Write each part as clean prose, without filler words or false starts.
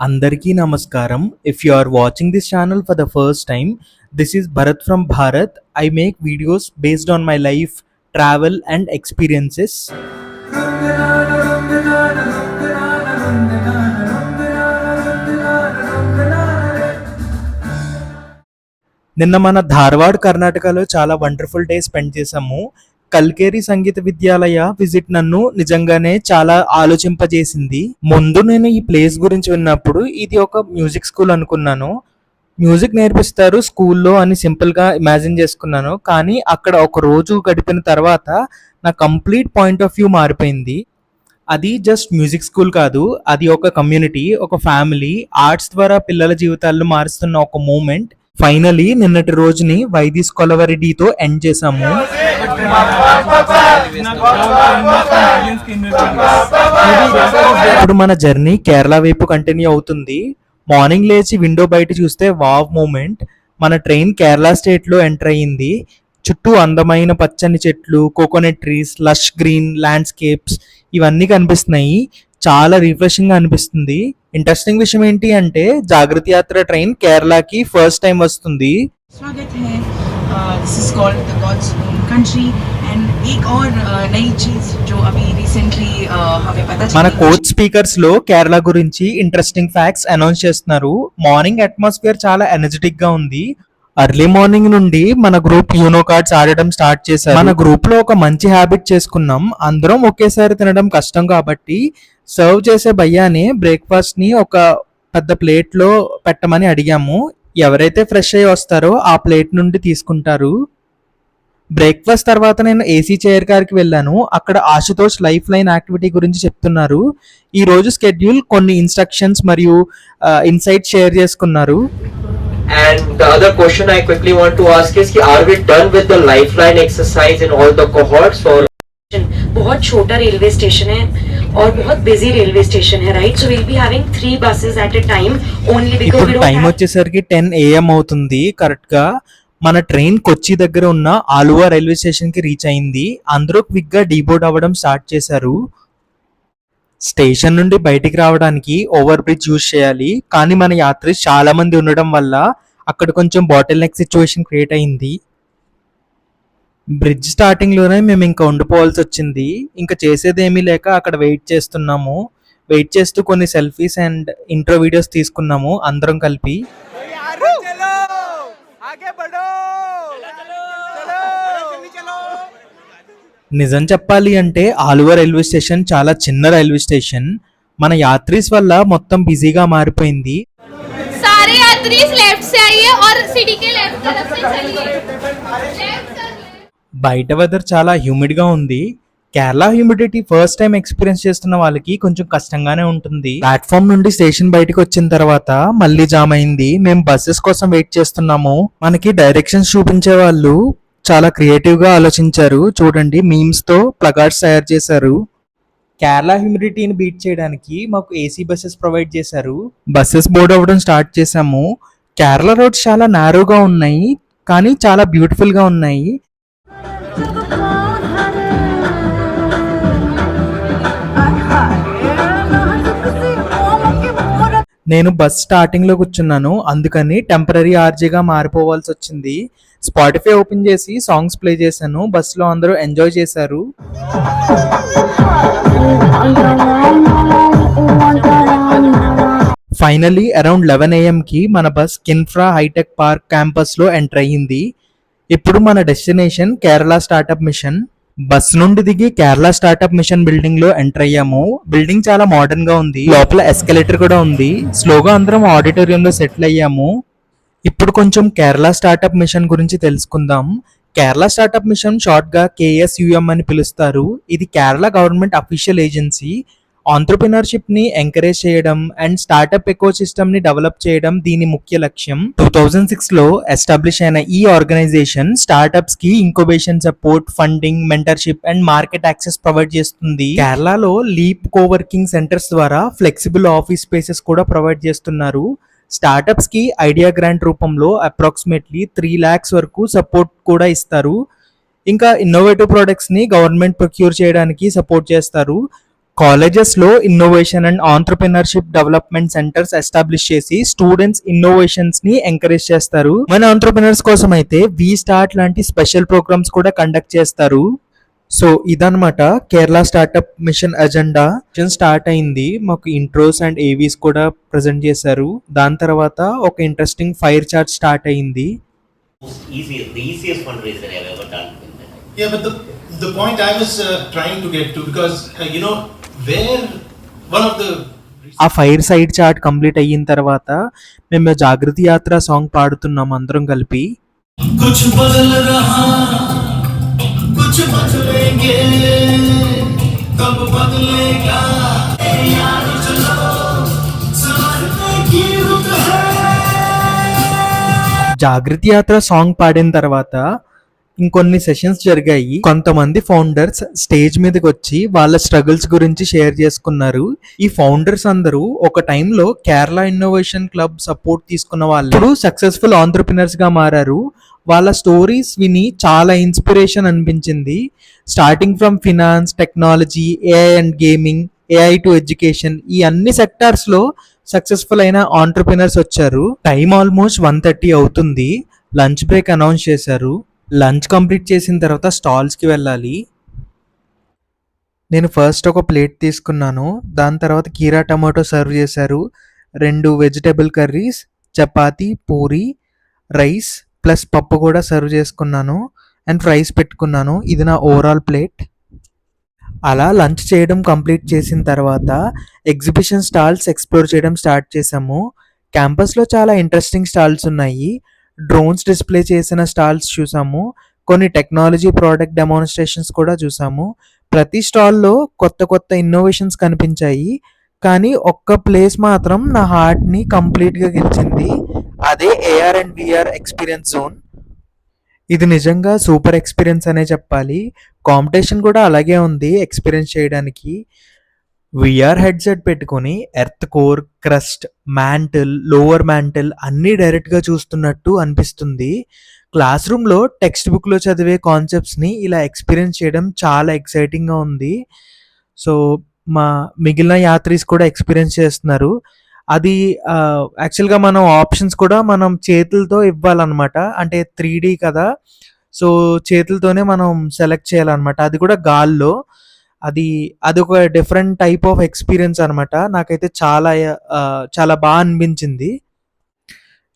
Andarki Namaskaram. If you are watching this channel for the first time, this is Bharat from Bharat. I make videos based on my life, travel, and experiences. నిన్న మన ధార్వాడ్ కర్ణాటకలో చాలా wonderful day spend చేసాము. కల్కేరి సంగీత విద్యాలయ visit నన్ను నిజంగానే చాలా ఆలోచింపజేసింది. ముందు నేను ఈ ప్లేస్ గురించి విన్నప్పుడు ఇది ఒక మ్యూజిక్ స్కూల్ అనుకున్నాను. మ్యూజిక్ నేర్పిస్తారు స్కూల్లో అని సింపుల్గా ఇమాజిన్ చేసుకున్నాను. కానీ అక్కడ ఒక రోజు గడిపిన తర్వాత నా కంప్లీట్ పాయింట్ ఆఫ్ వ్యూ మారిపోయింది. అది జస్ట్ మ్యూజిక్ స్కూల్ కాదు, అది ఒక కమ్యూనిటీ, ఒక ఫ్యామిలీ, ఆర్ట్స్ ద్వారా పిల్లల జీవితాల్లో మారుస్తున్న ఒక మూమెంట్. ఫైనలీ నిన్నటి రోజుని వైదిస్ కొలవరెడ్డితో ఎండ్ చేసాము. ఇప్పుడు మన జర్నీ కేరళ వైపు కంటిన్యూ అవుతుంది. మార్నింగ్ లేచి విండో బయట చూస్తే వావ్ మూమెంట్. మన ట్రైన్ కేరళ స్టేట్ లో ఎంటర్ అయ్యింది. చుట్టూ అందమైన పచ్చని చెట్లు, coconut trees, lush green landscapes ఇవన్నీ కనిపిస్తున్నాయి. చాలా రిఫ్రెషింగ్ గా అనిపిస్తుంది. ఇంట్రెస్టింగ్ విషయం ఏంటి అంటే జాగృతి యాత్ర ట్రైన్ కేరళకి ఫస్ట్ టైం వస్తుంది. మన కోచ్ స్పీకర్స్ లో కేరళ గురించి ఇంట్రెస్టింగ్ ఫ్యాక్ట్స్ అనౌన్స్ చేస్తున్నారు. మార్నింగ్ అట్మాస్ఫియర్ చాలా ఎనర్జెటిక్ గా ఉంది. అర్లీ మార్నింగ్ నుండి మన గ్రూప్ యూనో కార్డ్స్ ఆడడం స్టార్ట్ చేశారు. మన గ్రూప్ లో ఒక మంచి హ్యాబిట్ చేసుకున్నాం. అందరం ఒకేసారి తినడం కష్టం కాబట్టి సర్వ్ చేసే భయ్యాని బ్రేక్ఫాస్ట్ ని ఒక పెద్ద ప్లేట్ లో పెట్టమని అడిగాము. ఎవరైతే ఫ్రెష్ అయ్యి వస్తారో ఆ ప్లేట్ నుండి తీసుకుంటారు. బ్రేక్ఫాస్ట్ తర్వాత నేను ఏసీ చైర్ కార్కి వెళ్ళాను. అక్కడ ఆశుతోష్ లైఫ్ లైన్ యాక్టివిటీ గురించి చెప్తున్నారు. ఈ రోజు స్కెడ్యూల్, కొన్ని ఇన్స్ట్రక్షన్స్ మరియు ఇన్సైట్ షేర్ చేసుకున్నారు. And the other question I quickly want to ask is, are we done with the lifeline exercise in all the cohorts? Or बहुत छोटा रेलवे स्टेशन है और बहुत बिजी रेलवे स्टेशन है, right? So we'll be having 3 buses at a time only because ఇప్పుడు time వచ్చేసరికి 10 AM అవుతుంది correct గా. మన ట్రైన్ కొచ్చి దగ్గర ఉన్న ఆలువా రైల్వే స్టేషన్ కి రీచ్ అయింది. అందరూ క్విక్ గా డీబోర్డ్ అవ్వడం స్టార్ట్ చేశారు. స్టేషన్ నుండి బయటికి రావడానికి ఓవర్ బ్రిడ్జ్ యూజ్ చేయాలి. కానీ మన యాత్రి చాలా మంది ఉండడం వల్ల అక్కడ కొంచెం బాటిల్ నెక్ సిచ్యువేషన్ క్రియేట్ అయింది. బ్రిడ్జ్ స్టార్టింగ్ లోనే మేము ఇంకా ఉండిపోవాల్సి వచ్చింది. ఇంకా చేసేదేమీ లేక అక్కడ వెయిట్ చేస్తున్నాము. వెయిట్ చేస్తూ కొన్ని సెల్ఫీస్ అండ్ ఇంట్రో వీడియోస్ తీసుకున్నాము అందరం కలిపి. నిజం చెప్పాలి అంటే ఆలువా రైల్వే స్టేషన్ చాలా చిన్న రైల్వే స్టేషన్. మన యాత్రీస్ వల్ల మొత్తం బిజీగా మారిపోయింది. सारे यात्रीज लेफ्ट से आइए और सिटी के लेफ्ट तरफ से चलिए. బయట వెదర్ చాలా హ్యూమిడ్ గా ఉంది. Kerala humidity first time experience చేస్తున్న వాళ్ళకి కొంచెం కష్టంగానే ఉంటుంది. ప్లాట్ఫామ్ నుండి స్టేషన్ బయటకు వచ్చిన తర్వాత మళ్ళీ జామ్ అయింది. మేము బస్సెస్ కోసం వెయిట్ చేస్తున్నాము. మనకి డైరెక్షన్స్ చూపించే వాళ్ళు చాలా క్రియేటివ్ గా ఆలోచించారు. చూడండి, మీమ్స్ తో ప్లగార్డ్స్ తయారు చేశారు. కేరళ హ్యూమిడిటీని బీట్ చేయడానికి మాకు ఏసీ బస్సెస్ ప్రొవైడ్ చేశారు. బస్సెస్ బోర్డ్ అవ్వడం స్టార్ట్ చేసాము. కేరళ రోడ్స్ చాలా నారోగా ఉన్నాయి కానీ చాలా బ్యూటిఫుల్ గా ఉన్నాయి. నేను బస్ స్టార్టింగ్ లో కూర్చున్నాను, అందుకని టెంపరీ ఆర్జీగా మారిపోవాల్సి వచ్చింది. స్పాటిఫై ఓపెన్ చేసి సాంగ్స్ ప్లే చేశాను. బస్ లో అందరూ ఎంజాయ్ చేశారు. ఫైనలీ అరౌండ్ 11 AM కి మన bus KINFRA hitech park campus లో ఎంటర్ అయ్యింది. ఇప్పుడు మన destination Kerala startup mission. Bus నుండి దిగి కేరళ స్టార్ట్అప్ మిషన్ బిల్డింగ్ లో ఎంటర్ అయ్యాము. బిల్డింగ్ చాలా మోడర్న్ గా ఉంది. లోపల ఎస్కలేటర్ కూడా ఉంది. స్లోగా అందరం ఆడిటోరియం లో సెటిల్ అయ్యాము. ఇప్పుడు కొంచెం కేరళ స్టార్ట్అప్ మిషన్ గురించి తెలుసుకుందాం. కేరళ స్టార్ట్అప్ మిషన్ షార్ట్ గా KSUM అని పిలుస్తారు. ఇది కేరళ గవర్నమెంట్ అఫీషియల్ ఏజెన్సీ. ఆంట్రప్రినర్షిప్ ని ఎంకరేజ్ చేయడం అండ్ స్టార్ట్అప్ ఎకో సిస్టమ్ ని డెవలప్ చేయడం దీని ముఖ్య లక్ష్యం. 2006 లో ఎస్టాబ్లిష్ అయిన ఈ ఆర్గనైజేషన్ స్టార్ట్అప్స్ కి incubation support, funding, mentorship and market access provide చేస్తుంది. కేరళలో లీప్ కోవర్కింగ్ సెంటర్స్ ద్వారా ఫ్లెక్సిబుల్ ఆఫీస్ స్పేసెస్ కూడా ప్రొవైడ్ చేస్తున్నారు. స్టార్ట్అప్స్ కి ఐడియా గ్రాంట్ రూపంలో అప్రాక్సిమేట్లీ 3 lakhs వరకు సపోర్ట్ కూడా ఇస్తారు. ఇంకా ఇన్నోవేటివ్ ప్రొడక్ట్స్ ని గవర్నమెంట్ ప్రొక్యూర్ చేయడానికి సపోర్ట్ చేస్తారు. కాలేజెస్లో innovation and entrepreneurship development centres establish చేసి స్టూడెంట్స్ ఇన్నోవేషన్స్ని ఎంకరేజ్ చేస్తారు. మన ఆంటర్ప్రినర్స్ కోసం అయితే వి స్టార్ట్ లాంటి స్పెషల్ ప్రోగ్రామ్స్ కూడా కండక్ట్ చేస్తారు. సో ఇదన్నమాట Kerala startup mission agenda. Mission start అయింది, మాకు ఇంట్రోస్ అండ్ ఏవీస్ కూడా ప్రజెంట్ చేశారు. దాని తర్వాత ఒక ఇంట్రెస్టింగ్ ఫైర్ చార్ట్ స్టార్ట్ అయింది. The easiest fundraiser I've ever done. Yeah, but the point I was trying to get to, because where one of the ఆ fire side chart complete అయిన తర్వాత మేము జాగృతి యాత్ర సాంగ్ పాడుతున్నాం అందరం కలిపి. कुछ बदल रहा कुछ बदलेंगे कब बदलेगा यार चलो संभलने की रुत है. జాగృతి యాత్ర సాంగ్ పాడిన తర్వాత ఇంకొన్ని సెషన్స్ జరిగాయి. కొంతమంది ఫౌండర్స్ స్టేజ్ మీదకి వచ్చి వాళ్ళ స్ట్రగుల్స్ గురించి షేర్ చేసుకున్నారు. ఈ ఫౌండర్స్ అందరూ ఒక టైంలో కేరళ ఇన్నోవేషన్ క్లబ్ సపోర్ట్ తీసుకున్న వాళ్ళు ఇప్పుడు సక్సెస్ఫుల్ ఆంటర్ప్రినర్స్ గా మారారు. వాళ్ళ స్టోరీస్ విని చాలా ఇన్స్పిరేషన్ అనిపించింది. Starting from finance, technology, AI and gaming, AI to education, ఈ అన్ని సెక్టార్స్ లో సక్సెస్ఫుల్ అయిన ఆంటర్ప్రినర్స్ వచ్చారు. టైం ఆల్మోస్ట్ 1:30 అవుతుంది. లంచ్ బ్రేక్ అనౌన్స్ చేశారు. లంచ్ కంప్లీట్ చేసిన తర్వాత స్టాల్స్కి వెళ్ళాలి. నేను ఫస్ట్ ఒక ప్లేట్ తీసుకున్నాను. దాని తర్వాత కీరా టమాటో సర్వ్ చేశారు. 2 vegetable curries, chapati, puri, rice plus పప్పు కూడా సర్వ్ చేసుకున్నాను అండ్ ఫ్రైస్ పెట్టుకున్నాను. ఇది నా ఓవరాల్ ప్లేట్. అలా లంచ్ చేయడం కంప్లీట్ చేసిన తర్వాత ఎగ్జిబిషన్ స్టాల్స్ ఎక్స్ప్లోర్ చేయడం స్టార్ట్ చేసాము. క్యాంపస్లో చాలా ఇంట్రెస్టింగ్ స్టాల్స్ ఉన్నాయి. డ్రోన్స్ డిస్ప్లే చేసిన స్టాల్స్ చూసాము. కొన్ని టెక్నాలజీ ప్రోడక్ట్ డెమాన్స్ట్రేషన్స్ కూడా చూసాము. ప్రతి స్టాల్లో కొత్త కొత్త ఇన్నోవేషన్స్ కనిపించాయి. కానీ ఒక్క ప్లేస్ మాత్రం నా హార్ట్ని కంప్లీట్గా గెలిచింది. అదే AR and VR experience zone. ఇది నిజంగా సూపర్ ఎక్స్పీరియన్స్ అనే చెప్పాలి. కాంపిటీషన్ కూడా అలాగే ఉంది ఎక్స్పీరియన్స్ చేయడానికి. విఆర్ హెడ్సెట్ పెట్టుకొని earth core, crust, mantle, lower mantle అన్నీ డైరెక్ట్గా చూస్తున్నట్టు అనిపిస్తుంది. క్లాస్ రూమ్లో టెక్స్ట్ బుక్లో చదివే కాన్సెప్ట్స్ని ఇలా ఎక్స్పీరియన్స్ చేయడం చాలా ఎక్సైటింగ్గా ఉంది. సో మా మిగిలిన యాత్రీస్ కూడా ఎక్స్పీరియన్స్ చేస్తున్నారు. అది యాక్చువల్గా మనం ఆప్షన్స్ కూడా మనం చేతులతో ఇవ్వాలన్నమాట. అంటే 3D కదా, సో చేతులతోనే మనం సెలెక్ట్ చేయాలన్నమాట. అది కూడా గాల్లో. అది ఒక డిఫరెంట్ టైప్ ఆఫ్ ఎక్స్పీరియన్స్ అనమాట. నాకైతే చాలా బాగా అనిపించింది.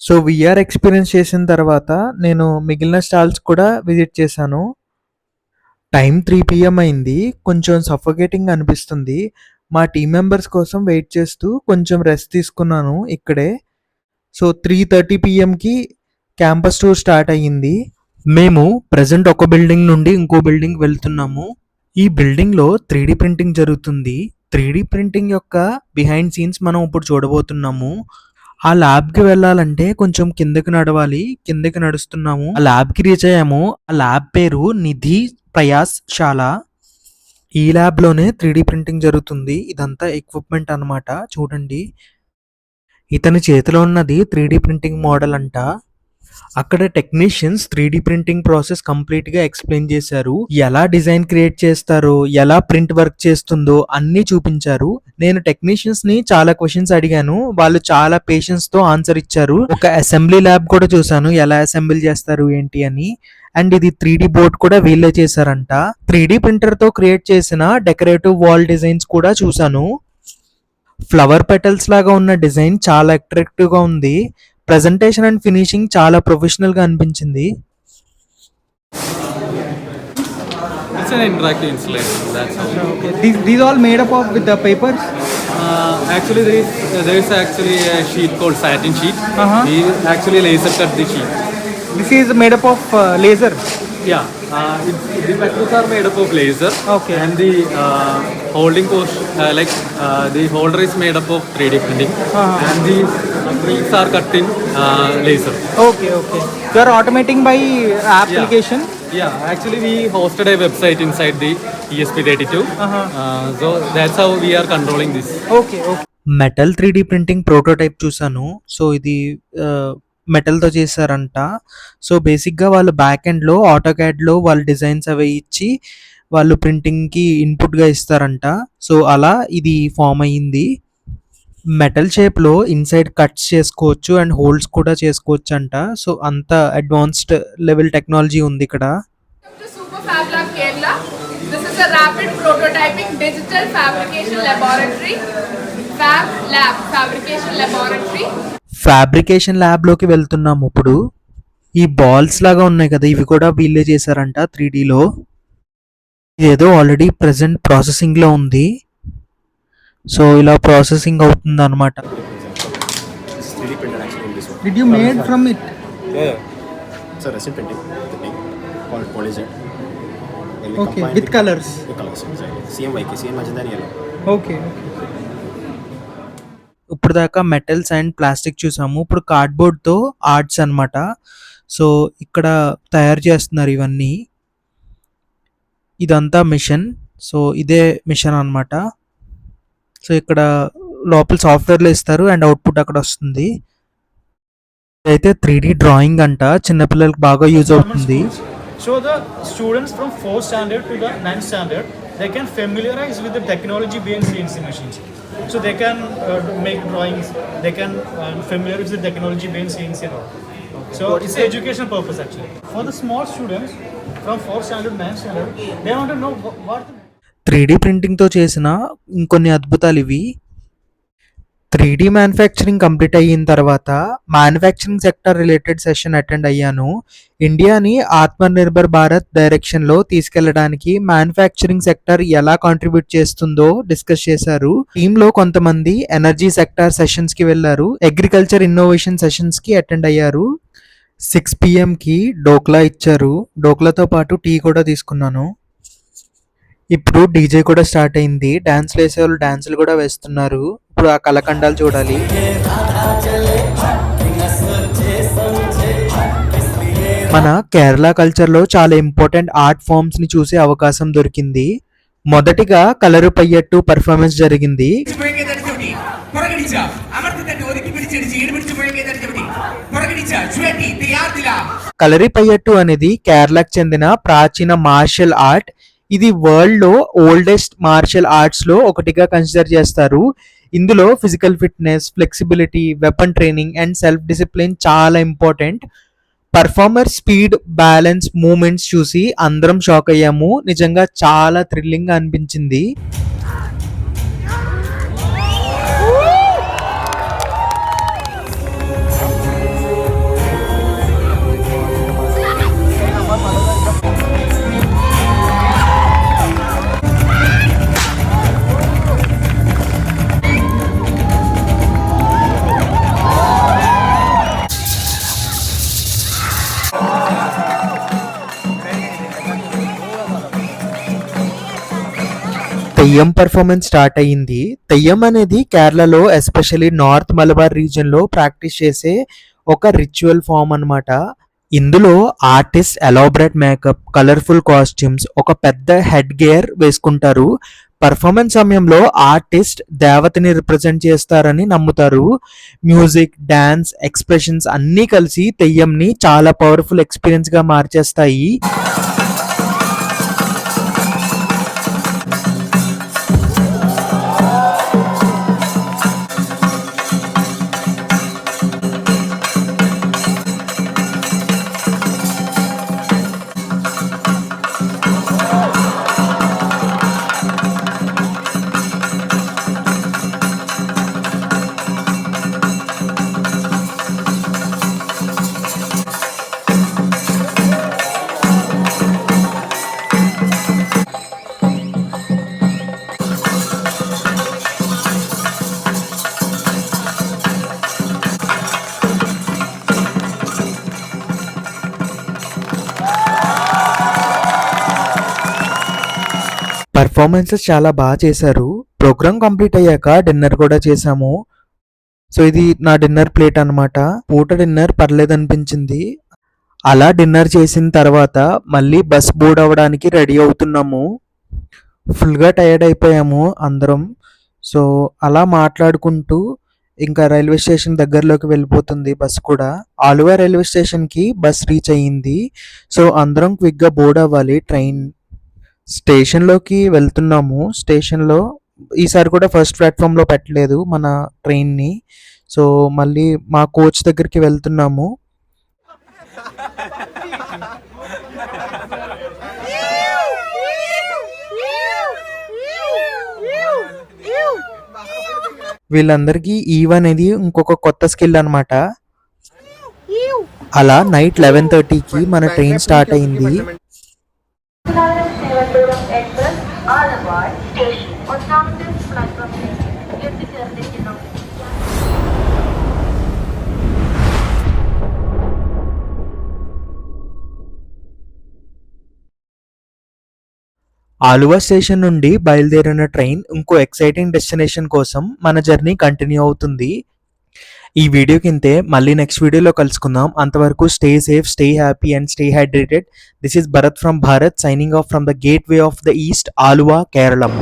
సో విఆర్ ఎక్స్పీరియన్స్ చేసిన తర్వాత నేను మిగిలిన స్టాల్స్ కూడా విజిట్ చేశాను. టైం 3 PM అయింది. కొంచెం సఫోకేటింగ్ అనిపిస్తుంది. మా టీం మెంబర్స్ కోసం వెయిట్ చేస్తూ కొంచెం రెస్ట్ తీసుకున్నాను ఇక్కడే. సో 3:30 PMకి క్యాంపస్ టూర్ స్టార్ట్ అయ్యింది. మేము ప్రజెంట్ ఒక బిల్డింగ్ నుండి ఇంకో బిల్డింగ్ వెళ్తున్నాము. ఈ బిల్డింగ్లో 3D ప్రింటింగ్ జరుగుతుంది. 3D ప్రింటింగ్ యొక్క బిహైండ్ సీన్స్ మనం ఇప్పుడు చూడబోతున్నాము. ఆ ల్యాబ్కి వెళ్ళాలంటే కొంచెం కిందకి నడవాలి. కిందకి నడుస్తున్నాము. ఆ ల్యాబ్కి రీచ్ అయ్యాము. ఆ ల్యాబ్ పేరు నిధి ప్రయాస్శాల. ఈ ల్యాబ్లోనే 3D ప్రింటింగ్ జరుగుతుంది. ఇదంతా ఎక్విప్మెంట్ అన్నమాట. చూడండి, ఇతని చేతిలో ఉన్నది 3D ప్రింటింగ్ మోడల్ అంట. అక్కడ టెక్నీషియన్స్ 3D ప్రింటింగ్ ప్రాసెస్ కంప్లీట్గా ఎక్స్ప్లెయిన్ చేశారు. ఎలా డిజైన్ క్రియేట్ చేస్తారో, ఎలా ప్రింట్ వర్క్ చేస్తుందో అన్నీ చూపించారు. నేను టెక్నీషియన్స్ని చాలా క్వశ్చన్స్ అడిగాను. వాళ్ళు చాలా పేషెన్స్తో ఆన్సర్ ఇచ్చారు. ఒక అసెంబ్లీ ల్యాబ్ కూడా చూసాను, ఎలా అసెంబ్లీ చేస్తారు ఏంటి అని. అండ్ ఇది 3D బోర్డ్ కూడా వీళ్ళే చేశారంట. 3D ప్రింటర్తో క్రియేట్ చేసిన డెకరేటివ్ వాల్ డిజైన్స్ కూడా చూసాను. ఫ్లవర్ పెటల్స్ లాగా ఉన్న డిజైన్ చాలా అట్రాక్టివ్గా ఉంది. ప్రెజెంటేషన్ అండ్ ఫినిషింగ్ చాలా ప్రొఫెషనల్గా అనిపించింది. It's an interactive installation. That's all. Okay. These all made up of with the papers. Actually, there is actually a sheet called satin sheet. Uh-huh. We actually laser cut the sheet. This is made up of laser. Yeah, the metals are made up of laser. Okay. And the holding portion, the holder is made up of 3D printing. Uh-huh. And the wheels are cut in laser. Okay. You are automating by application. Yeah, actually we hosted a website inside the ESP32. Uh-huh. So that's how we are controlling this. Okay. Metal 3D printing prototype చూసాను. So ఇది మెటల్తో చేశారంట. So బేసిక్గా వాళ్ళు back ఎండ్లో ఆటోక్యాడ్లో వాళ్ళ designs అవి ఇచ్చి వాళ్ళు ప్రింటింగ్కి ఇన్పుట్గా ఇస్తారంట. సో అలా ఇది ఫామ్ అయ్యింది. మెటల్ షేప్లో ఇన్సైడ్ కట్స్ చేసుకోవచ్చు అండ్ హోల్డ్స్ కూడా చేసుకోవచ్చు అంట. సో అంత అడ్వాన్స్డ్ లెవెల్ టెక్నాలజీ ఉంది ఇక్కడ. To Super Fab Lab Kerala. This is a rapid prototyping digital fabrication laboratory. Fab Lab Fabrication Laboratory. Fabrication ల్యాబ్లోకి వెళ్తున్నాము ఇప్పుడు. ఈ బాల్స్ లాగా ఉన్నాయి కదా, ఇవి కూడా వీళ్ళే చేశారంట 3Dలో. ఇదేదో ఆల్రెడీ ప్రజెంట్ ప్రాసెసింగ్లో ఉంది. సో ఇలా ప్రాసెసింగ్ అవుతుంది అనమాట. Did you made from it? Yeah. It's a resin printing technique called polyzen. Okay, with colors. With colors, exactly. CMYK, CM magenta and yellow. Okay. ఇప్పుడు దాకా మెటల్స్ అండ్ ప్లాస్టిక్ చూసాము. ఇప్పుడు కార్డ్బోర్డ్తో arts అనమాట. So ఇక్కడ తయారు చేస్తున్నారు ఇవన్నీ. ఇదంతా మిషన్. సో ఇదే మిషన్ అనమాట. సో ఇక్కడ లోపల సాఫ్ట్వేర్లో ఇస్తారు అండ్ అవుట్పుట్ అక్కడ వస్తుంది. అయితే 3D డ్రాయింగ్ అంట, చిన్నపిల్లలకి బాగా యూజ్ అవుతుంది. So the students from 4th standard to the 9th standard, they can familiarize with the technology behind CNC machines. So they can make drawings, they can familiarize with the technology behind CNC and all. So it's an educational purpose actually. For the small students from 4th standard to 9th standard, they want to know what the 3D ప్రింటింగ్తో చేసిన ఇంకొన్ని అద్భుతాలు ఇవి. 3D manufacturing complete అయిన తర్వాత manufacturing sector related session attend అయ్యాను. ఇండియాని ఆత్మనిర్భర్ భారత్ డైరెక్షన్లో తీసుకెళ్లడానికి మ్యానుఫ్యాక్చరింగ్ సెక్టర్ ఎలా కాంట్రిబ్యూట్ చేస్తుందో డిస్కస్ చేశారు. టీంలో కొంతమంది ఎనర్జీ సెక్టర్ సెషన్స్కి వెళ్ళారు, అగ్రికల్చర్ ఇన్నోవేషన్ సెషన్స్కి అటెండ్ అయ్యారు. 6 PM డోక్లా ఇచ్చారు. డోక్లాతో పాటు టీ కూడా తీసుకున్నాను. ఇప్పుడు డీజే కూడా స్టార్ట్ అయింది. డాన్స్లు వేసే వాళ్ళు డాన్సులు కూడా వేస్తున్నారు. ఇప్పుడు ఆ కళకండాలు చూడాలి. మన కేరళ కల్చర్లో చాలా ఇంపార్టెంట్ ఆర్ట్ ఫామ్స్ని చూసే అవకాశం దొరికింది. మొదటిగా కలరు పయ్యట్టు పర్ఫార్మెన్స్ జరిగింది. కలరి పయ్యట్టు అనేది కేరళకు చెందిన ప్రాచీన మార్షల్ ఆర్ట్. ఇది వరల్డ్లో ఓల్డెస్ట్ మార్షల్ ఆర్ట్స్లో ఒకటిగా కన్సిడర్ చేస్తారు. ఇందులో physical fitness, flexibility, weapon training and self discipline చాలా important. Performer speed, balance, movements చూసి అందరం షాక్ అయ్యాము. నిజంగా చాలా థ్రిల్లింగ్గా అనిపించింది. తెయ్యం పర్ఫార్మెన్స్ స్టార్ట్ అయ్యింది. తెయ్యం అనేది కేరళలో ఎస్పెషల్లీ నార్త్ మలబార్ రీజియన్లో ప్రాక్టీస్ చేసే ఒక రిచువల్ ఫామ్ అన్నమాట. ఇందులో artist elaborate makeup, colourful costumes, ఒక పెద్ద హెడ్ గేర్ వేసుకుంటారు. పర్ఫార్మెన్స్ సమయంలో ఆర్టిస్ట్ దేవతని రిప్రజెంట్ చేస్తారని నమ్ముతారు. మ్యూజిక్, డాన్స్, ఎక్స్ప్రెషన్స్ అన్నీ కలిసి తెయ్యంని చాలా పవర్ఫుల్ ఎక్స్పీరియన్స్గా మార్చేస్తాయి. పర్ఫార్మెన్సెస్ చాలా బాగా చేశారు. ప్రోగ్రామ్ కంప్లీట్ అయ్యాక డిన్నర్ కూడా చేసాము. సో ఇది నా డిన్నర్ ప్లేట్ అనమాట. పూట డిన్నర్ పర్లేదు అనిపించింది. అలా డిన్నర్ చేసిన తర్వాత మళ్ళీ బస్ బోర్డ్ అవ్వడానికి రెడీ అవుతున్నాము. ఫుల్గా టైర్డ్ అయిపోయాము అందరం. సో అలా మాట్లాడుకుంటూ ఇంకా రైల్వే స్టేషన్ దగ్గరలోకి వెళ్ళిపోతుంది బస్ కూడా. ఆలువా రైల్వే స్టేషన్కి బస్ రీచ్ అయ్యింది. సో అందరం క్విక్గా బోర్డ్ అవ్వాలి ట్రైన్ స్టేషన్లోకి వెళ్తున్నాము. స్టేషన్లో ఈసారి కూడా ఫస్ట్ ప్లాట్ఫామ్లో పెట్టలేదు మన ట్రైన్ని. సో మళ్ళీ మా కోచ్ దగ్గరికి వెళ్తున్నాము. వీళ్ళందరికీ ఈవ్ అనేది ఇంకొక కొత్త స్కిల్ అనమాట. అలా నైట్ 11:30కి మన ట్రైన్ స్టార్ట్ అయింది. ఆలువా స్టేషన్ నుండి బయలుదేరిన ట్రైన్ ఇంకో ఎక్సైటింగ్ డెస్టినేషన్ కోసం మన జర్నీ కంటిన్యూ అవుతుంది. ఈ వీడియో కింతే మళ్ళీ నెక్స్ట్ వీడియోలో కలుసుకుందాం. అంతవరకు stay safe, stay happy and stay hydrated. This is Bharat from Bharat signing off from the gateway of the east, Aluva, Keralam.